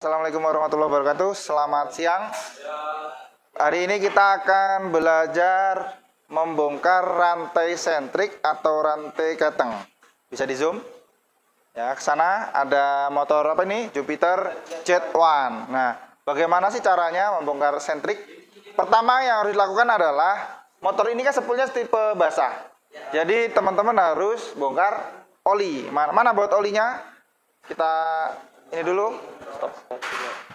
Assalamualaikum warahmatullahi wabarakatuh. Selamat siang. Hari ini kita akan belajar membongkar rantai sentrik atau rantai keteng. Bisa di zoom? Ya, ke sana ada motor apa ini? Jupiter Z1. Nah, bagaimana sih caranya membongkar sentrik? Pertama yang harus dilakukan adalah motor ini kan spoolnya tipe basah. Jadi teman-teman harus bongkar oli. Mana baut olinya? Kita ini dulu. Stop.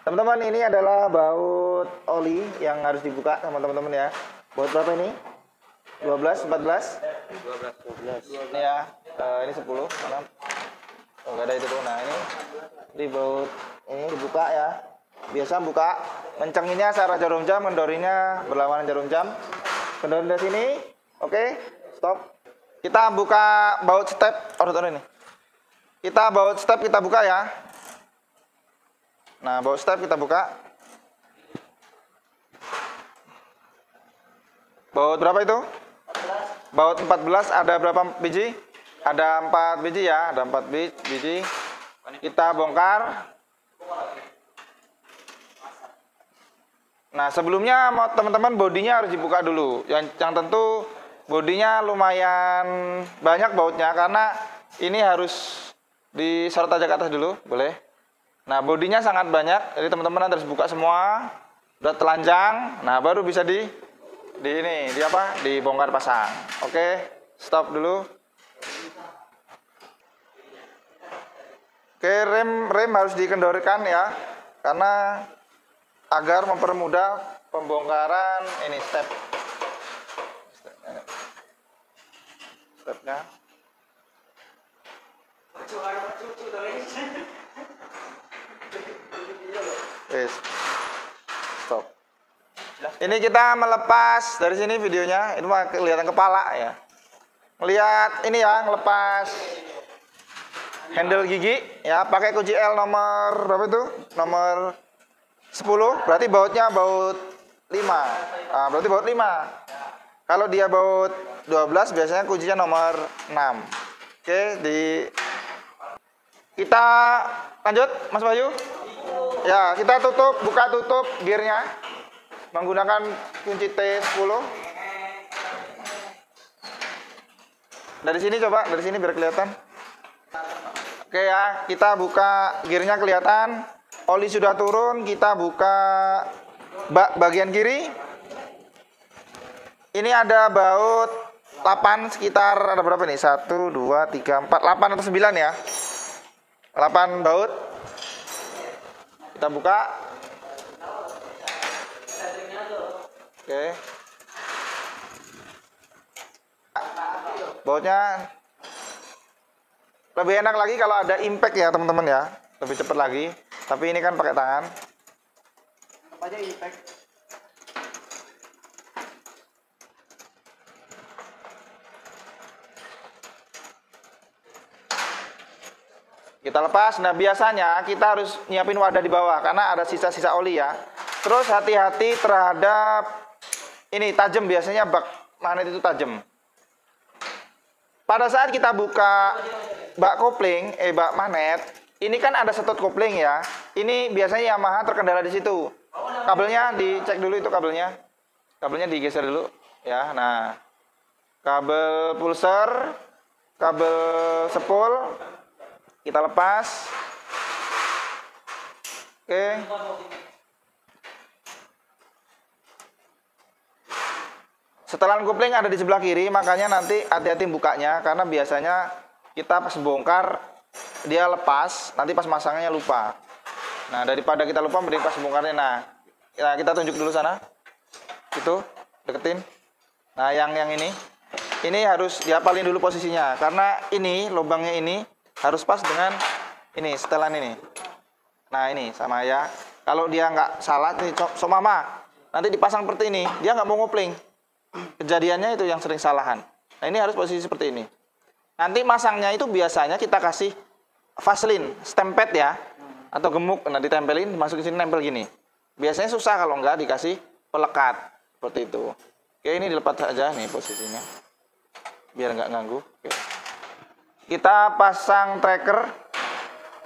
Teman-teman, ini adalah baut oli yang harus dibuka teman-teman ya. Baut berapa ini? 12, 14? 12. Ini ya, ini 10. Mana? Oh, nggak ada itu tuh. Nah, ini di baut ini dibuka ya. Biasa buka, mencenginnya searah jarum jam, kendorinya berlawanan jarum jam. Kendori dari sini. Oke, stop. Kita buka baut step. Ini. Kita baut step kita buka ya. Nah, baut step kita buka. Baut berapa itu? 14. Baut 14 ada berapa biji? Ada 4 biji ya, ada 4 biji. Kita bongkar. Nah, sebelumnya teman-teman bodinya harus dibuka dulu. Yang tentu bodinya lumayan banyak bautnya karena ini harus disorot aja ke atas dulu, boleh? Nah, bodinya sangat banyak, jadi teman-teman harus buka semua, udah telanjang. Nah, baru bisa dibongkar pasang. Oke, stop dulu. Oke, rem harus dikendorikan ya, karena agar mempermudah pembongkaran ini stepnya. Stop. Ini kita melepas dari sini videonya. Ini mah kelihatan kepala ya. Melihat ini ya, ngelepas handle gigi ya, pakai kunci L nomor berapa itu? Nomor 10. Berarti bautnya baut 5. Nah, berarti baut 5. Kalau dia baut 12 biasanya kuncinya nomor 6. Oke, kita lanjut Mas Bayu. Ya, kita buka tutup gearnya menggunakan kunci T10. Dari sini coba, dari sini biar kelihatan. Oke ya, kita buka gearnya kelihatan. Oli sudah turun, kita buka bagian kiri. Ini ada baut 8 sekitar ada berapa nih? 1, 2, 3, 4, 8 atau 9 ya. 8 baut. Kita buka. Oke. Bautnya lebih enak lagi kalau ada impact ya teman-teman ya. Lebih cepat lagi. Tapi ini kan pakai tangan. Apa aja impact? Kita lepas. Nah, biasanya kita harus nyiapin wadah di bawah karena ada sisa-sisa oli ya. Terus hati-hati terhadap ini tajam, biasanya bak magnet itu tajam. Pada saat kita buka bak kopling, bak magnet, ini kan ada setut kopling ya. Ini biasanya Yamaha terkendala di situ. Kabelnya dicek dulu itu kabelnya. Kabelnya digeser dulu ya. Nah, kabel pulser, kabel spool kita lepas. Oke. Setelan kopling ada di sebelah kiri, makanya nanti hati-hati bukanya karena biasanya kita pas bongkar dia lepas, nanti pas masangnya lupa. Nah, daripada kita lupa mending pas bongkarnya. Nah, kita tunjuk dulu sana. Itu deketin. Nah, yang ini harus dihafalin dulu posisinya karena ini lubangnya ini harus pas dengan ini setelan ini. Nah, ini sama ya. Kalau dia nggak salah nih, mama nanti dipasang seperti ini, dia nggak mau ngopling. Kejadiannya itu yang sering salahan. Nah, ini harus posisi seperti ini. Nanti masangnya itu biasanya kita kasih vaselin, stempet ya, atau gemuk. Nah, ditempelin, dimasukin sini nempel gini. Biasanya susah kalau nggak dikasih pelekat seperti itu. Oke, ini dilepas aja nih posisinya, biar nggak ganggu. Oke. Kita pasang tracker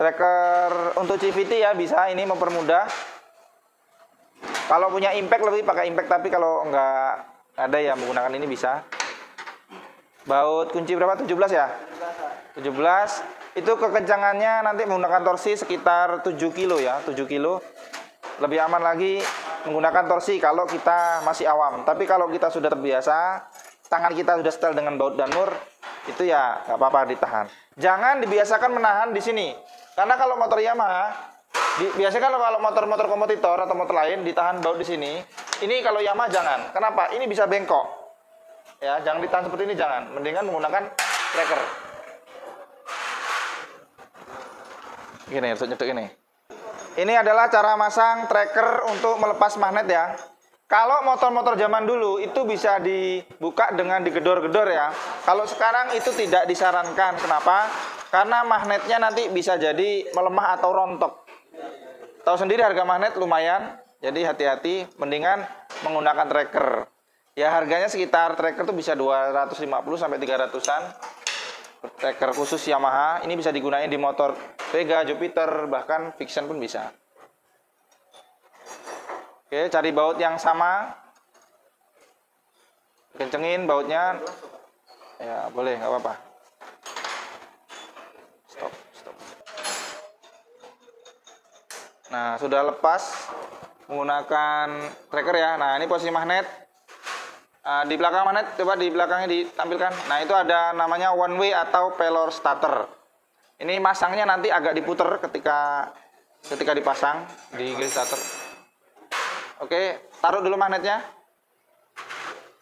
Tracker untuk CVT ya bisa, ini mempermudah. Kalau punya impact lebih pakai impact, tapi kalau nggak ada ya menggunakan ini bisa. Baut kunci berapa? 17 ya? 17. Itu kekencangannya nanti menggunakan torsi sekitar 7 kilo ya, 7 kilo. Lebih aman lagi menggunakan torsi kalau kita masih awam. Tapi kalau kita sudah terbiasa, tangan kita sudah setel dengan baut dan mur, itu ya nggak apa-apa ditahan. Jangan dibiasakan menahan di sini. Karena kalau motor Yamaha, biasanya kalau motor-motor kompetitor atau motor lain ditahan baut di sini. Ini kalau Yamaha jangan. Kenapa? Ini bisa bengkok. Ya, jangan ditahan seperti ini, jangan. Mendingan menggunakan tracker. Gini, harus nyetuk ini. Ini adalah cara masang tracker untuk melepas magnet ya. Kalau motor-motor zaman dulu itu bisa dibuka dengan digedor-gedor ya. Kalau sekarang itu tidak disarankan. Kenapa? Karena magnetnya nanti bisa jadi melemah atau rontok. Tahu sendiri harga magnet lumayan. Jadi hati-hati, mendingan menggunakan tracker. Ya harganya sekitar tracker tuh bisa 250 sampai 300-an. Tracker khusus Yamaha. Ini bisa digunakan di motor Vega, Jupiter, bahkan Vixion pun bisa. Oke, cari baut yang sama. Kencengin bautnya. Ya, boleh, nggak apa-apa. Stop. Nah, sudah lepas menggunakan tracker ya. Nah, ini posisi magnet. Di belakang magnet, coba di belakangnya ditampilkan. Nah, itu ada namanya one way atau pelor starter. Ini masangnya nanti agak diputer ketika dipasang di grill starter. Oke, taruh dulu magnetnya.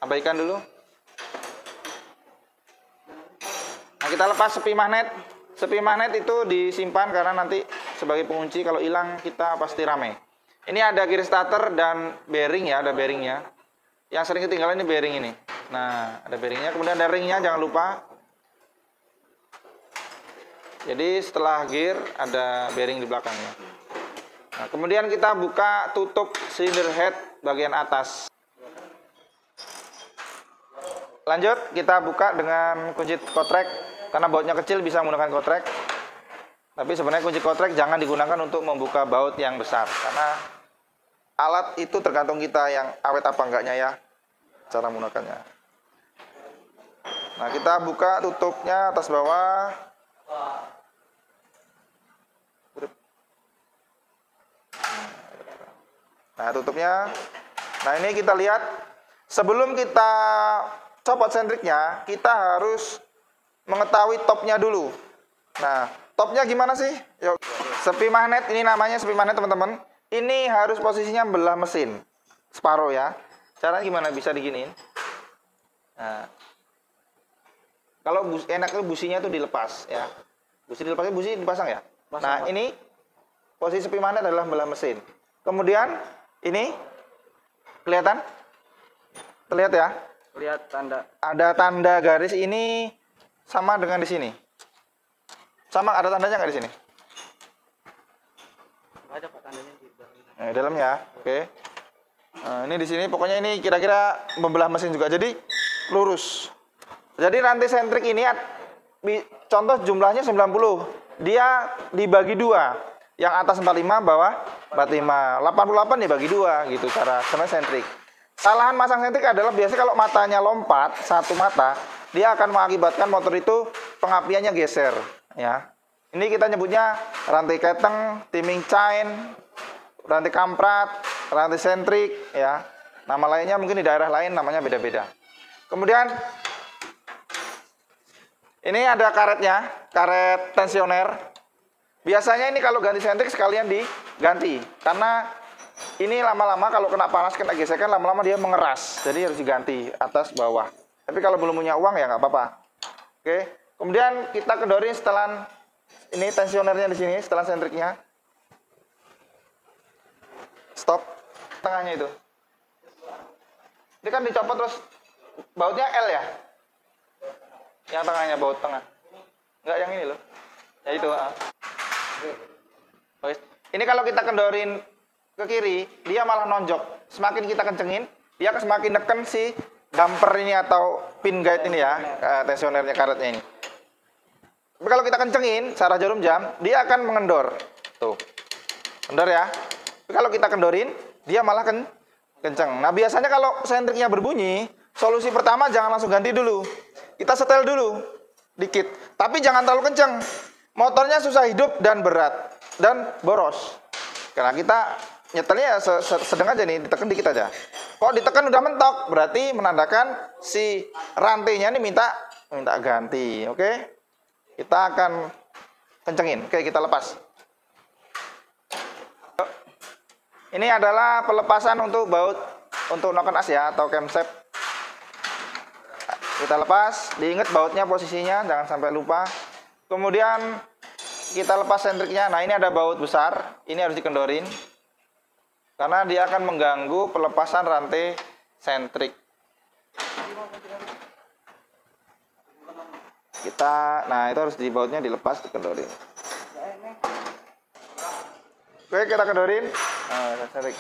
Abaikan dulu. Nah, kita lepas sepi magnet. Sepi magnet itu disimpan karena nanti sebagai pengunci, kalau hilang kita pasti rame. Ini ada gear starter dan bearing ya, ada bearingnya. Yang sering ketinggalan ini bearing ini. Nah, ada bearingnya, kemudian ada ringnya, jangan lupa. Jadi setelah gear ada bearing di belakangnya. Nah, kemudian kita buka tutup cylinder head bagian atas. Lanjut, kita buka dengan kunci kotrek. Karena bautnya kecil bisa menggunakan kotrek. Tapi sebenarnya kunci kotrek jangan digunakan untuk membuka baut yang besar. Karena alat itu tergantung kita yang awet apa enggaknya ya, cara menggunakannya. Nah, kita buka tutupnya atas bawah. Nah, tutupnya. Nah, ini kita lihat. Sebelum kita copot sentriknya, kita harus mengetahui topnya dulu. Nah, topnya gimana sih? Yuk. Sepi magnet, ini namanya sepi magnet teman-teman. Ini harus posisinya belah mesin. Separuh ya. Caranya gimana? Bisa diginiin. Nah, kalau enaknya businya tuh dilepas ya. Busi dilepasnya, busi dipasang ya. Nah, ini posisi sepi magnet adalah belah mesin. Kemudian ini kelihatan? Terlihat ya? Lihat tanda. Ada tanda garis ini sama dengan di sini. Sama, ada tandanya nggak di sini? Ada Pak tandanya di dalam. Nah, dalamnya, oke. Nah, ini di sini pokoknya ini kira-kira membelah mesin juga. Jadi lurus. Jadi rantai sentrik ini contoh jumlahnya 90. Dia dibagi dua. Yang atas 45, bawah 45. 88 dibagi dua gitu cara sentrik. Kesalahan masang sentrik adalah biasanya kalau matanya lompat, satu mata, dia akan mengakibatkan motor itu pengapiannya geser ya. Ini kita nyebutnya rantai keteng, timing chain, rantai kamprat, rantai sentrik ya. Nama lainnya mungkin di daerah lain namanya beda-beda. Kemudian ini ada karetnya, karet tensioner. Biasanya ini kalau ganti sentrik sekalian diganti karena ini lama-lama kalau kena panas, kena gesekan, lama-lama dia mengeras. Jadi harus diganti atas bawah. Tapi kalau belum punya uang ya nggak apa-apa. Oke. Kemudian kita kedorin setelan ini tensionernya di sini, setelan sentriknya. Stop. Tengahnya itu. Ini kan dicopot terus bautnya L ya? Yang tengahnya baut tengah. Nggak yang ini loh. Ya itu. Ini kalau kita kendorin ke kiri, dia malah nonjok. Semakin kita kencengin, dia akan semakin neken si damper ini atau pin guide ini ya, tensionernya, karetnya ini. Tapi kalau kita kencengin secara jarum jam, dia akan mengendor. Tuh. Kendor ya. Tapi kalau kita kendorin, dia malah kenceng. Nah, biasanya kalau sentriknya berbunyi, solusi pertama jangan langsung ganti dulu. Kita setel dulu dikit. Tapi jangan terlalu kenceng. Motornya susah hidup dan berat dan boros. Karena kita nyetelnya ya sedang aja nih, ditekan dikit aja. Kalau ditekan udah mentok, berarti menandakan si rantainya ini minta ganti. Oke? Kita akan kencengin. Oke, kita lepas. Ini adalah pelepasan untuk baut untuk noken as ya, atau camshaft. Kita lepas, diingat bautnya posisinya, jangan sampai lupa. Kemudian kita lepas sentriknya. Nah, ini ada baut besar, ini harus dikendorin karena dia akan mengganggu pelepasan rantai sentrik. Nah itu harus di bautnya dilepas, dikendorin. Oke, kita kendorin. Nah, sentrik.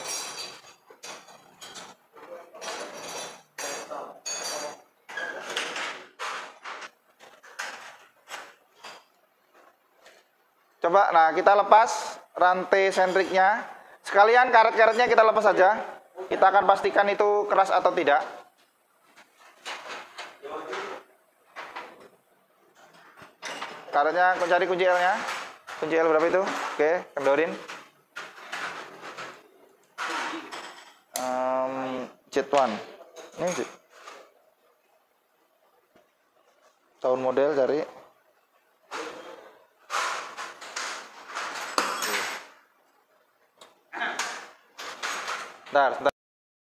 Coba, nah kita lepas rantai sentriknya. Sekalian karet-karetnya kita lepas saja. Kita akan pastikan itu keras atau tidak. Karetnya, cari kunci L-nya. Kunci L berapa itu? Oke, kendorin. Z1. Ini sih. Tahun model cari. Bentar.